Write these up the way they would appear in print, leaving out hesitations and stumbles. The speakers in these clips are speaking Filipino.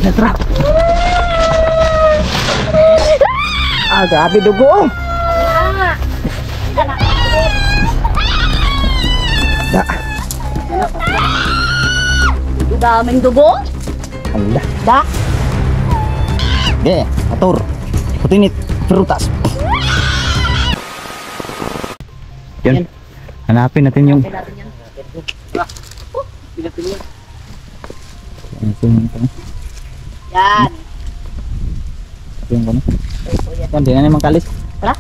Natra. Grabe dugo. Da. Daming dugo. Hala. Da. Ge, atur. Putinit frutas. Yan. Hanapin natin yung Yan. yung ano. Yan, di na naman kalis. Wala?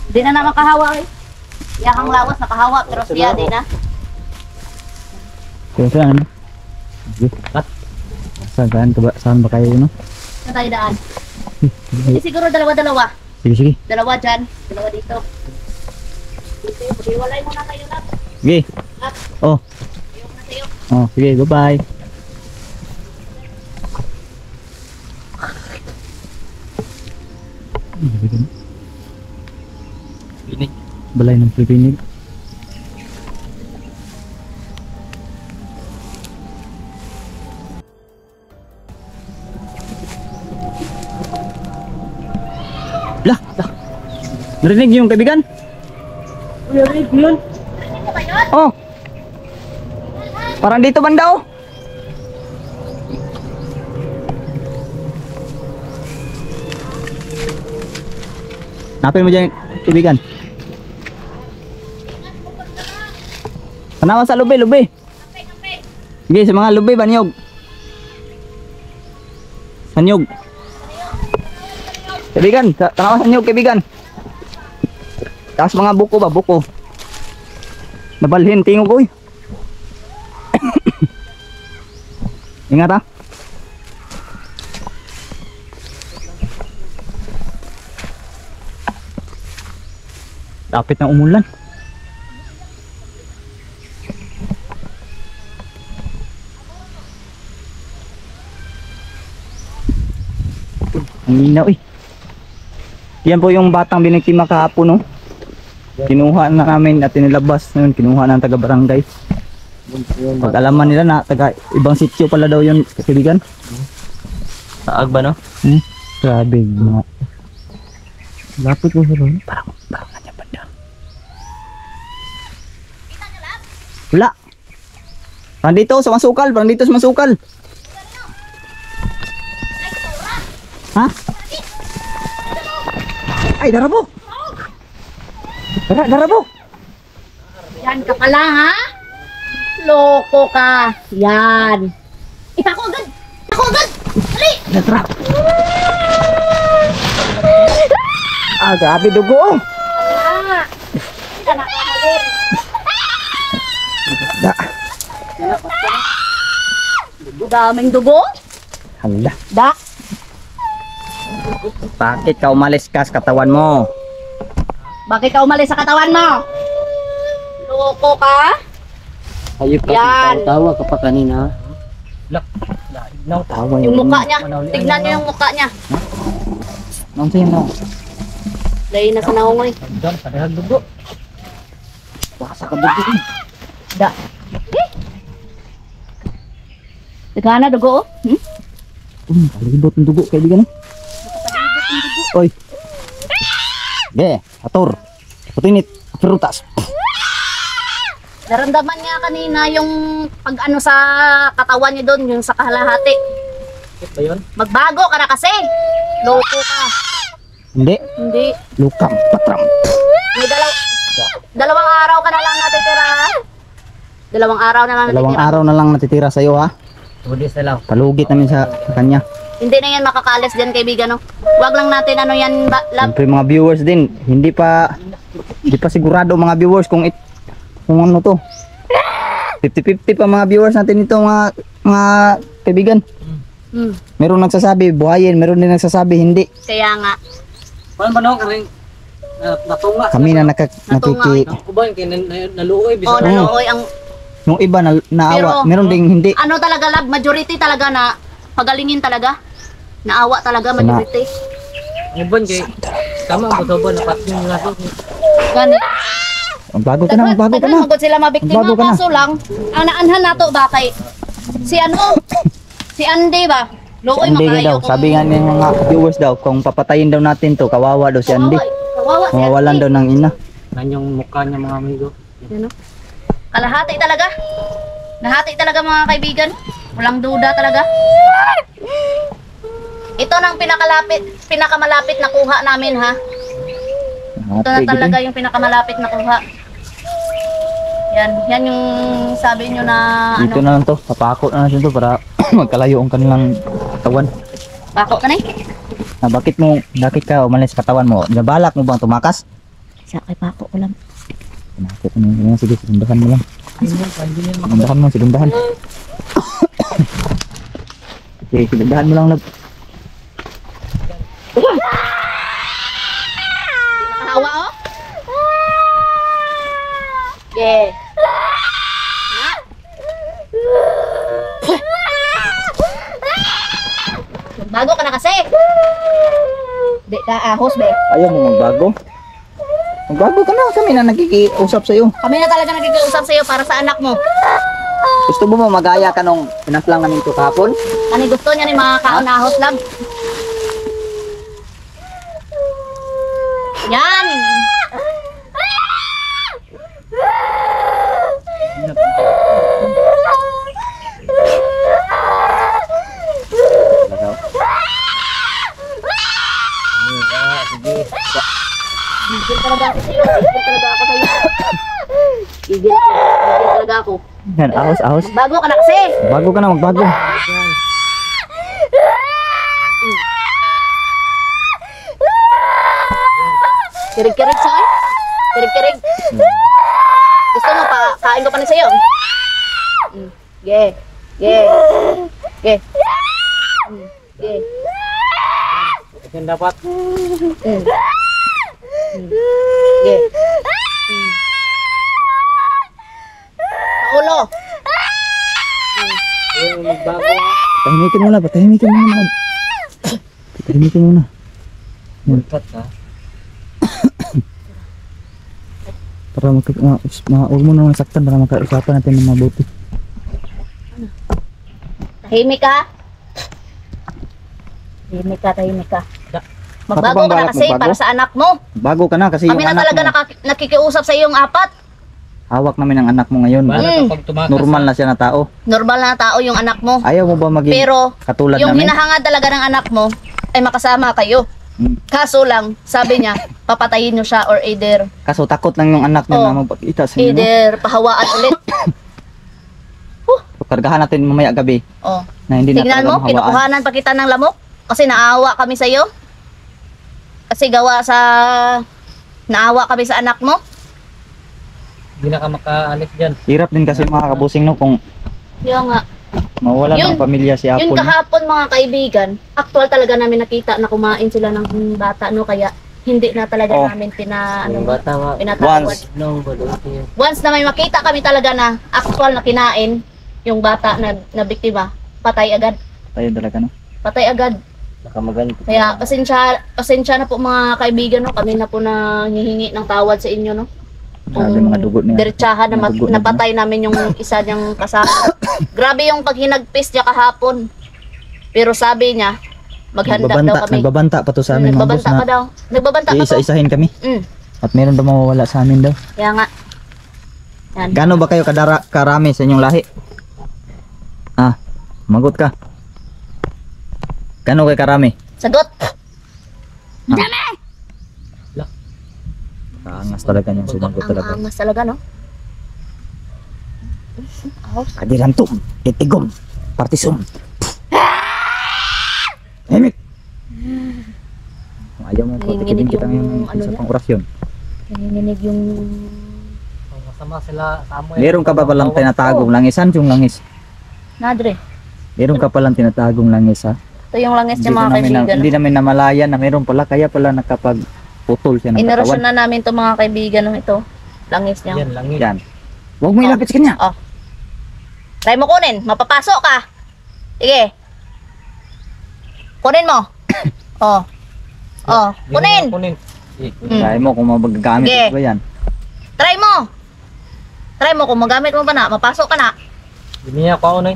Di na naman kahawa eh. Yakang lawas nakahawa pero siya di na. Kaya saan? Saan ba kayo, no? Saan tayo daan? Siguro dalawa-dalawa. Sige, sige. Dalawa dyan. Dalawa dito. Hiwalay muna kayo lang. Sige. Oh. Ayok na sa'yo. Oh, sige, bye-bye. Pinig. Balay ng pipinig. Lah, lah. Narinig yung kaibigan? Narinig yun. Oh. Parang dito banda oh. Napin mo dyan kaibigan. Tanawan sa lubi. Sige, sa mga lubi, banyog. Sanyog. Kaibigan, tanawan sanyog kaibigan. Tapos mga buko ba, buko. Nabalhin, tingog oy. Ingat ha. Lapit na umulan. Ang inaw eh. Yan po yung batang biniktima kahapon no. Kinuha na namin at tinilabas na yun. Kinuha ng taga barangay. Pag alaman nila na taga ibang sityo pala daw yun kaibigan. Saag ba no? Grabe mga. Lapit ko sa doon. Parang kanya banda. Wala. Parang dito sa masukal. Parang dito sa masukal. Ha? Ay, darabo. Darabo. Yan ka pala ha? Loko ka. Yan. Ipako agad. Ipako agad. Dali. Natrap. Grabe dugo. Hindi ka nakakalit. Da. Daming dugo. Hala. Da. Bakit ka umalis ka sa katawan mo? Bakit ka umalis sa katawan mo? Loko ka? Ayun ka. Yan. Tawa ka pa kanina. Lak. Tawa Yung mukha niya. Tignan niyo yung mukha niya. Nang sa'yo na. Dahil na sa naungoy. Diyan, padahal dugo. Basa ka dugo. Da. Teka na dugo. Palibot ng dugo kaibigan. Oy. Ge, atur. Putinit frutas. Naramdaman niya kanina yung pag ano sa katawan niya doon, yung sa kalahati. Ba yun? Magbago ka na kasi. Loko ka. Hindi. Hindi. Lukam, patram. May dalawang araw ka na lang natitira. Dalawang araw na lang natitira. Dalawang araw na lang natitira sa'yo ha. Tudis na lang. Palugit namin sa kanya. Hindi na yan makakalis dyan kaibigan no. Huwag lang natin ano yan lab. Siyempre mga viewers din, hindi pa sigurado mga viewers kung ano to. 50-50 pa mga viewers natin ito mga kaibigan. Meron nagsasabi buhayin, meron din nagsasabi hindi. Kaya nga. Paano ba nung natunga? Kami na nakiki. Kubain kay naluoy bisa. Oo, naluoy ang Yung iba naawa, Pero, meron ding hindi. ano talaga lab, majority talaga na pagalingin talaga. Naawa talaga majority. Kubain kay tama ang botobo na patong nga to. Gani. Magbago ka na. Magod sila mabiktima Magbago ka na. kaso lang ang naanhan nato ba kay si ano Si Andy ba? Si Looy Andy makayo daw. kung- Sabi nga ng mga viewers daw, kung papatayin daw natin to, kawawa daw si Andy. Kawawa si Mawawalan Andy. daw ng ina. Yan yung mukha niya mga amigo. Yan, no? Kalahati talaga. Nahati talaga mga kaibigan. Walang duda talaga. Ito nang pinakamalapit na kuha namin ha. Ito na talaga yung pinakamalapit na kuha. Yan yung sabi nyo na Dito ano. na lang to, papako na natin to para magkalayo ang kanilang katawan. Bako ka na eh. Bakit ka umalis sa katawan mo? Nabalak mo bang tumakas? Sa kay Pako ko lang. Pinakot mo na, sige, sigundahan mo lang. Sigundahan mo, sigundahan. Okay, sigundahan mo lang, love. Nakahawa oh. Yeah. Bago ka na kasi. Di ka ahos be. Ayaw mo magbago? Magbago ka na, kami na nakikiusap sa'yo. Kami na talaga nagkikiusap sa iyo para sa anak mo. Gusto mo ba magaya ka nung pinaslang namin ito kahapon? Ano gusto niya ni mga kaunahos lang? Yan! Gigil talaga ako sa'yo. Gigil talaga ako sa'yo. Gigil talaga ako. Yan, ahos. Bago ka na kasi. Bago ka na, magbago. Kirig-kirig sa'yo. Kirig-kirig. Gusto mo pa, kain ko pa na sa'yo. Yeah. Yeah. Yeah. Yeah. Yan dapat. Yeah. Paulo. Yung magbago. Patahimikin mo na, patahimikin mo na. Patahimikin mo na. Mulkat ka. Para huwag mo naman saktan para makausapan natin ng mabuti. Tahimik ka. Tahimik ka. Ako Magbago bang ka na balak kasi magbago? para sa anak mo. Bago ka na kasi Kami yung na anak talaga mo, nakikiusap sa iyong apat. hawak namin ang anak mo ngayon. Para kapag tumakas. Normal na siya na tao. Normal na tao yung anak mo. Ayaw mo ba maging Pero katulad yung namin? hinahangad talaga ng anak mo ay makasama kayo. Hmm. Kaso lang, sabi niya, papatayin niyo siya or either Kaso takot lang yung anak niya Oh. na magpakita sa inyo. either pahawaan ulit. So, kargahan natin mamaya gabi Oh. na hindi na Tingnan talaga mo, mahawaan. kinukuhanan pa kita ng lamok kasi naawa kami sa iyo. Kasi gawa sa naawa kami sa anak mo. Hindi na ka makaalis dyan. Hirap din kasi mga kabusing no kung Yung nga, mawala Yun- ng pamilya si yun Apple. kahapon mga kaibigan, actual talaga namin nakita na kumain sila ng bata no kaya hindi na talaga Oh. namin Yung bata nga. pinatawad. Once. Nung baluti. Once na may makita kami talaga na actual na kinain yung bata na biktima, patay agad. Tayo talaga no. Patay agad. Nakamaganto. Kaya pasensya na po mga kaibigan no, kami na po na hihingi ng tawad sa inyo no. Grabe mga dugo niya. Diretsahan na Mga dugo niya. napatay namin yung isa niyang kasama. Grabe yung paghinagpis niya kahapon. Pero sabi niya, maghanda daw kami. Nagbabanta pa to sa amin mga boss Nagbabanta pa na daw. Nagbabanta pa to. iisa-isahin kami. At meron daw mawawala sa amin daw. Kaya nga. Yan. Gaano ba kayo karami sa inyong lahi? Magot ka. Gaano kayo karami? Sagot. Kaangas talaga niyang sumagot Ang talaga. angas talaga no. Kadirantum, titigom, partisum. Hemik. Ayaw mo po, Nanginginig titigin kita yung ngayon ano sa niya. pang orasyon. Nanginginig yung Masama sila sa amoy. Meron ka ba palang tinatagong langisan yung langis? nadre. Meron ka palang tinatagong langis ha? Ito yung langis niya mga namin kaibigan. hindi namin namalayan na meron pala, kaya pala nakapagputol siya ng Inerasyon katawan. na namin to mga kaibigan no ito. Langis niya. Yan lang yun. Yan. Huwag mo ilapit sa kanya. Try mo kunin, mapapasok ka. Sige. Kunin mo. Oh. Oh, kunin. Kunin. Try mo kung magagamit Sige. ba yan. Try mo. Try mo kung magamit mo ba na, mapasok ka na. Hindi niya ako na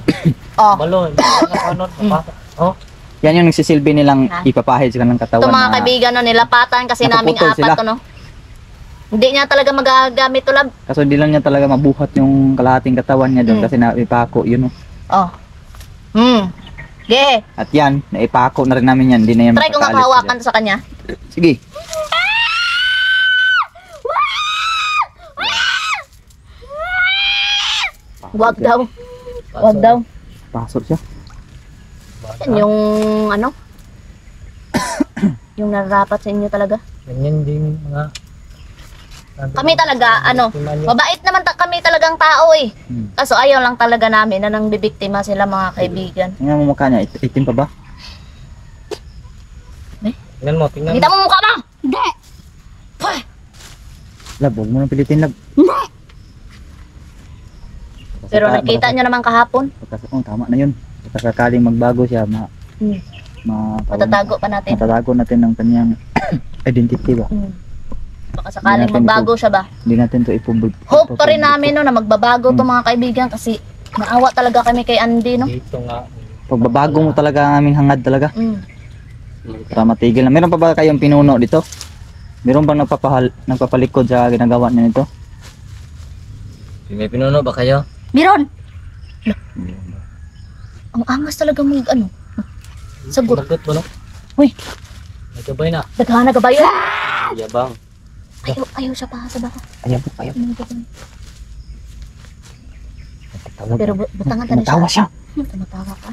Oh. balon. Ano, napasok. Oh, Yan yung nagsisilbi nilang ipapahid sa kanilang katawan. Ito mga na- kaibigan, no, nilapatan kasi naming Napuputol apat sila. to, no. Hindi niya talaga magagamit to, lab. Kaso di lang niya talaga mabuhat yung kalahating katawan niya doon kasi naipako yun. Oh. Ge. At yan, naipako na rin namin yan. Di na yan Try ko nga makakaalis kahawakan to sa kanya. dyan. Sige. Wag daw. Wag daw. Pasok siya. Yan yung ano? Yung nararapat sa inyo talaga. ganyan din mga Kami talaga, ano, mabait naman kami talagang tao eh. Kaso ayaw lang talaga namin na nang bibiktima sila mga kaibigan. Tingnan mo mukha niya, itim pa ba? Tingnan mo, tingnan mo. Kita mo mukha mo! Hindi! Lab, huwag mo nang pilitin, Lab. Pero nakita nyo naman kahapon, Oh, tama na yun. Sakaling magbago siya, matatago pa natin. matatago natin ng kanyang identity ba? Baka sakaling Hindi natin magbago siya ba? Hindi natin to ipubog. Hope pa rin namin no, na magbabago to mga kaibigan kasi naawa talaga kami kay Andy no. Dito nga. Pagbabago mo talaga ang aming hangad talaga. Mm. Para matigil na. Meron pa ba kayong pinuno dito? Meron bang nagpapalikod sa ginagawa niya nito? May pinuno ba kayo? Meron! Ang angas talaga mong ano. Sagot. Sagot mo no? Uy, Nagkabay na. daghana ka ba yun? Yabang. Ayaw siya pa sa baka. Ayaw. Pero butangan ta na siya. Tumatawa siya. Tumatawa ka.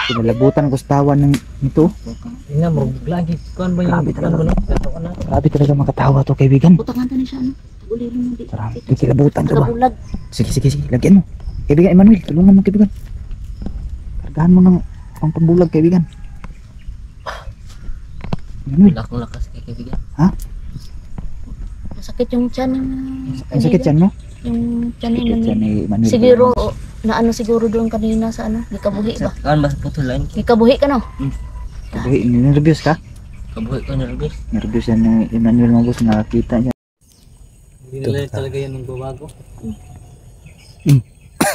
Pinalabutan ko sa tawa nito. Tingnan mo, lagi. Kuan ba yung Grabe bitan mo no? Grabe talaga makatawa to kaibigan. Butangan ta na siya ano. Ulirin mo di. Grabe, kikilabutan ka ba? Tagabulag. Sige, lagyan mo. Kaibigan Emmanuel, tulungan mo kaibigan. Kargahan mo ng pangpabulag kaibigan. Emmanuel, Wala akong lakas kay kaibigan. Masakit yung tiyan yung... ang sakit yan mo? Yung tiyan Sakit yung... yan ni Emmanuel. Siguro, na ano siguro doon kanina sa ano, gikabuhi ba? Kuan ba sa putulan? Gikabuhi ka no? Kabuhi, nervyos ka? Kabuhi ko nervous. Nervyos yan ni Emmanuel Mabus, nakakita niya. Hindi nila talaga yan ng babago.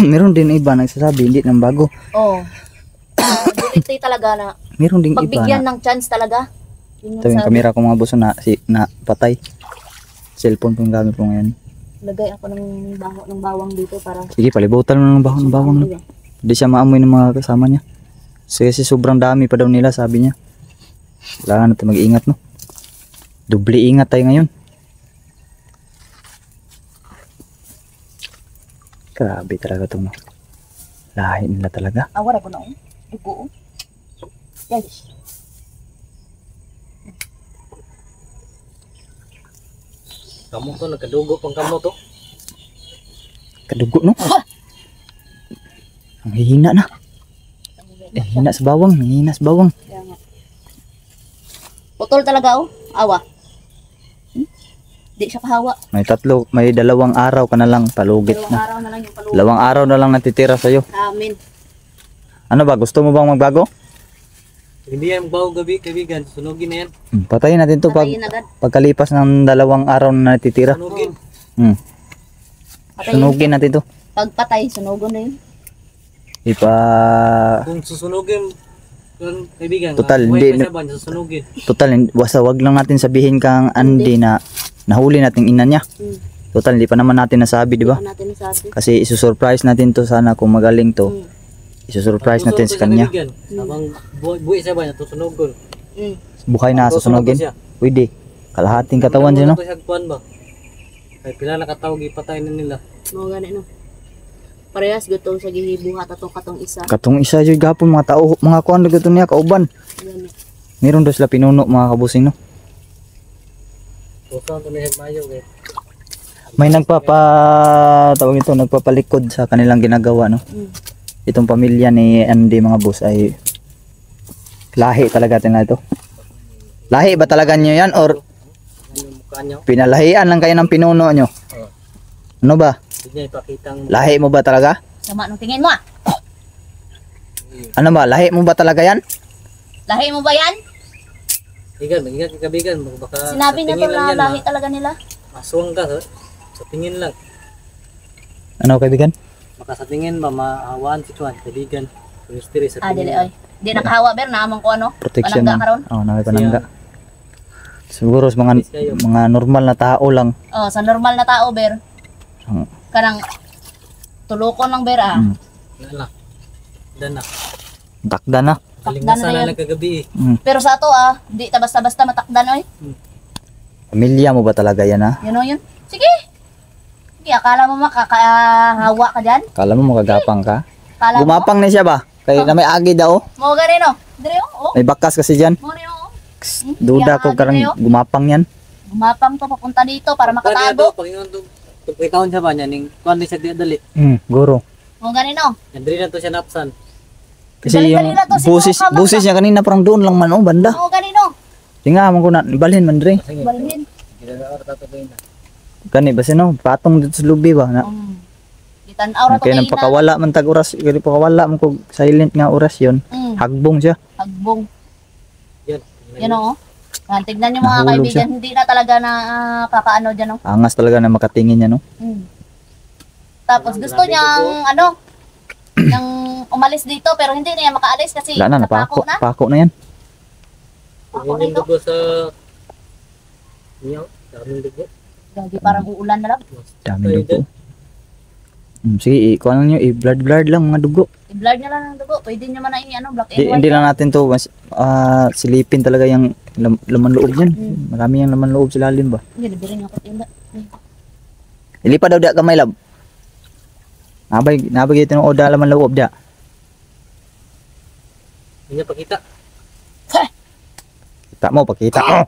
Meron din iba nagsasabi, hindi nang bago. Oo. Ability talaga na, Meron din iba pagbigyan na, ng chance talaga. Yun ito yung sabi. kamera ko mga boss na patay. Cellphone pong gamit ko ngayon. Lagay ako ng bawang dito para... Sige, palibutan mo ng bawang. No? Hindi siya maamoy ng mga kasama niya. Kasi sobrang dami pa daw nila, sabi niya. Kailangan natin mag-iingat, no? Dubli ingat tayo ngayon. Grabe talaga itong lahi nila talaga. Awara ko na oh. Dugo oh. Yes. Kamu to, nagkadugo pang kamo to. Kadugo, no? Ang hihina na. Hihina sa bawang. Kaya nga. Putol talaga oh. Awa. Di siya kahawa. May dalawang araw ka na lang palugit Dalawang na. araw na lang yung paluwa. Dalawang araw na lang natitira sa'yo. Amin. Ano ba? Gusto mo bang magbago? Hindi yan bago gabi kaibigan, sunugin na yan. Patayin natin to Patayin agad. pagkalipas ng dalawang araw na natitira. Sunugin. Patayin. Sunugin natin to. Pagpatay, sunugon na yun. Kung susunugin, yun, kaibigan, Total, buhay hindi- pa siya ba, susunugin. Total, wag lang natin sabihin kang Andy na nahuli natin ina niya. Total, hindi pa naman natin nasabi, di ba? Ano natin nasabi? Kasi isusurprise natin to sana kung magaling to. Isusurprise natin sa kanya. Habang buhay siya ba, natusunugon. Buhay na susunugin. Pwede. Kalahating katawan siya, no? Kuan ba? Kaya pila nakatawag, ipatay na nila. Mga gani no. Parehas gutong sa gihibuhat atong katong isa. Katong isa yung gapon mga tao, mga kuan na gato niya, kauban. Yan. Meron daw sila pinuno mga kabusing, no? Pusa ito na yung mayo, eh. May tawag ito, nagpapalikod sa kanilang ginagawa, no? Itong pamilya ni Andy mga boss ay lahi talaga nila ito. Lahi ba talaga nyo yan or Ano yung mukha niyo? pinalahian lang kayo ng pinuno nyo? Ano ba? Hindi niya ipakita ang Lahi mo ba talaga? Sama nung tingin mo ah. Ano ba? Lahi mo ba talaga yan? Lahi mo ba yan? Bigan, mag-ingat ka kabigan. Baka Sinabi sa na to tingin lang na yan, lahi talaga nila. Aswang ka, sa tingin lang. Ano kaibigan? Baka sa tingin ba, maawan si Juan, kaibigan. Mystery sa Dili tingin. oy. Di nakahawa ber naamang ko ano. Protection Panangga na. karon. Oh, na panangga. Siguro sa mga normal na tao lang. Oh, sa normal na tao ber. Ang- Kanang tulokon lang ber ah. Dana. Dana. Takda na. Kalingasan na na yan. lang kagabi eh. Pero sa ato di ta basta-basta matakdan oy. Pamilya mo ba talaga yan ha? Yun o yun. Sige. Sige, akala mo makakahawa ka dyan? Kala mo makagapang ka? Akala mo? Gumapang na siya ba? Kaya na may agi daw. Mo ganin o. Dire o. May bakas kasi dyan. Mo rin o. Duda ko karang gumapang yan. Gumapang to papunta dito para Kaya makatago. to, Panginoon to. Ikaw sa ba niya, ning kuwan din siya di dali. Guro. Mo ganin o. Yan diri na to siya napsan. Kasi yung Dali-dali na to, siguro ka, busis niya kanina parang doon lang man oh, banda. Mo ganin o. Tinga man ko na, ibalhin man dre. Sige. Balhin. Ginagawa ta to na. Gani ba no? Patong dito sa lubi ba? Na, Itanaw ra to kaya kayo nang pakawala man tag oras, kaya pakawala man ko silent nga oras yon. Hagbong siya. Hagbong. Yan. Yan o. Tignan niyo mga Nahulog kaibigan. Hindi na talaga na kakaano dyan o. Angas talaga na makatingin niya no. Tapos gusto niyang ano, nang umalis dito pero hindi na niya makaalis kasi Wala na, napako napako. na. Pako na yan. Pako Yan yung dito. dugo sa niyo, daming dugo. Gagi parang uulan na lang. Dami dugo. Sige, ikuha lang nyo, i-blurred lang mga dugo. I-blur niya lang ng dugo. Pwede niyo man na ano, black and Di, white. hindi lang natin to, mas, silipin talaga yung laman loob yan. Marami yung laman loob sa lalim ba. Hindi, nabirin ako tinda. Ilipa daw diya kamay lab. Nabay ito ng oda laman loob diya. Hindi niya pakita. Kita mo, pakita mo.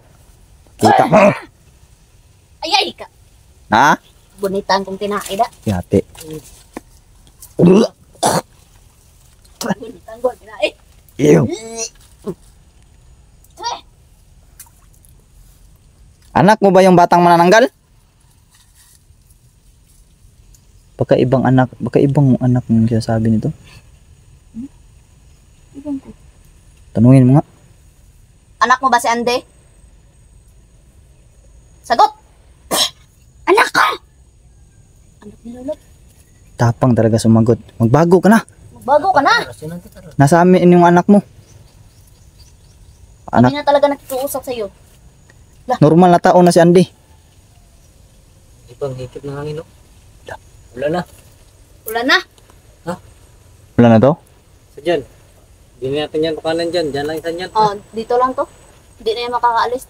Kita mo. Ayay ka! Na? Bunitan kong tinaida. Yate. Bunitan ko, tinaid. Ew. Anak mo ba yung batang manananggal? Baka ibang anak mong sinasabi nito. Tanungin mo nga. Anak mo ba si Ande? Sagot! Anak ka! Anak ni Lolo. Tapang talaga sumagot. Magbago ka na. Magbago ka na. Nasa amin yung anak mo. Kami na talaga nakikiusap sa iyo. Normal na tao na si Andy. Ipang hikip ng hangin, no? Wala na. Wala na. Wala na to? Sa dyan. Hindi natin yan pakanan dyan. Dyan lang isa yan. Oh, dito lang to. Hindi na yan makakaalis.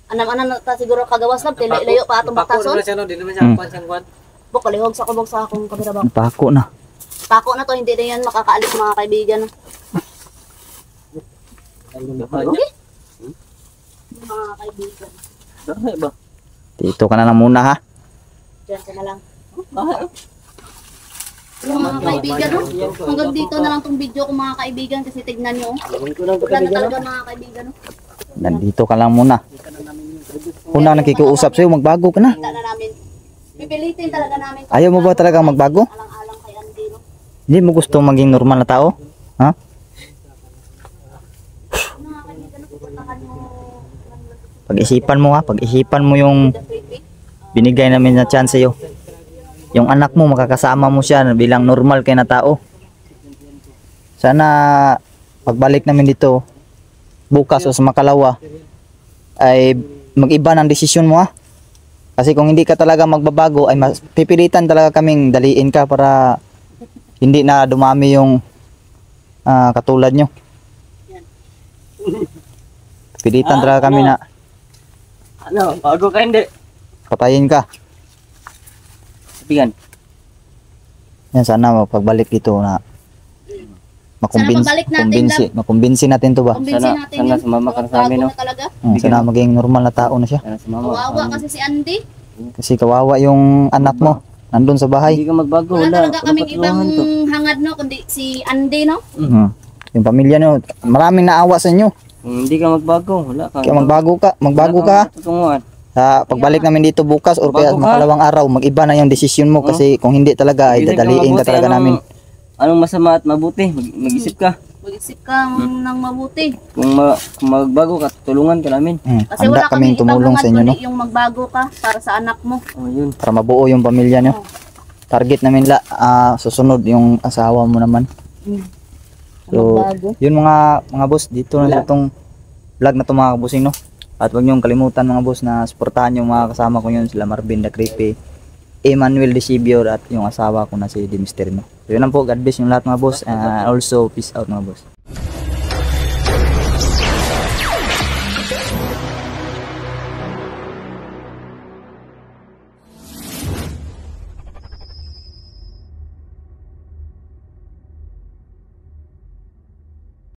Anam-anam na ta siguro kagawas na. Layo pa atong Pako batason. naman siya, no? Di naman siya kuwan siyang kuwan. Buk, kalihog sa kubog sa akong kamera ba. Napako na. Pako na to, hindi na yan makakaalis mga kaibigan. Ang lumukha niya. Mga kaibigan. Dahil ba? Dito ka na lang muna ha. Diyan ka na lang. Mga kaibigan, no? Hanggang dito na lang tong video ko mga kaibigan kasi tignan nyo. Wala na talaga mga kaibigan. No? Nandito ka lang muna. Unang nakikiusap sa'yo, magbago ka na. Kita na namin. Pipilitin talaga namin. Ayaw mo ba talaga magbago? Alang-alang kay Andy, no? Hindi mo gusto maging normal na tao? Ha? Mga kaibigan, no? Pupuntahan nyo. Pag-isipan mo ha. Pag-isipan mo yung The creepy. binigay namin na chance sa'yo. Yung anak mo, makakasama mo siya bilang normal kay na tao. Sana pagbalik namin dito, bukas o sa makalawa, ay mag-iba ng desisyon mo ha. Kasi kung hindi ka talaga magbabago, ay pipilitan talaga kaming daliin ka para hindi na dumami yung katulad nyo. Pipilitan talaga kami na Ano? Bago ka hindi. patayin ka. Sabihan. Yan, sana pagbalik dito na pagbalik natin, makumbinsi natin to ba? Kumbinsin natin sana yun. sumama ka na sa amin, no? Bago na talaga. Sana maging normal na tao na siya. Sana sumama. Kawawa kasi si Andy. Kasi kawawa yung anak mo. Nandun sa bahay. Hindi ka magbago. Wala talaga kaming ibang hangad, no? Kundi si Andy, no? Yung pamilya nyo, maraming naawa sa inyo. Hindi ka magbago. Wala ka. Kaya magbago ka. Tutunguhan. Sa pagbalik namin dito bukas or kaya Magbago ka. makalawang araw, mag-iba na yung desisyon mo kasi kung hindi talaga ay dadaliin ka talaga namin. Anong masama at mabuti? Mag-isip ka. Mag-isip ka ng mabuti. Kung magbago ka, tulungan ka namin. Kasi Handa wala kaming kaming ibang tumulong hangad sa inyo, no? kundi yung magbago ka para sa anak mo. Oh, yun. Para mabuo yung pamilya nyo. target namin susunod yung asawa mo naman. So, Bago. yun mga boss, dito na itong vlog na ito mga kabusing, no? At huwag niyong kalimutan mga boss na suportahan yung mga kasama ko yun, sila Marvin the Creepy, Emmanuel Decibior at yung asawa ko na si Dimister, no? So yun lang po, God bless yung lahat mga boss, and also peace out mga boss.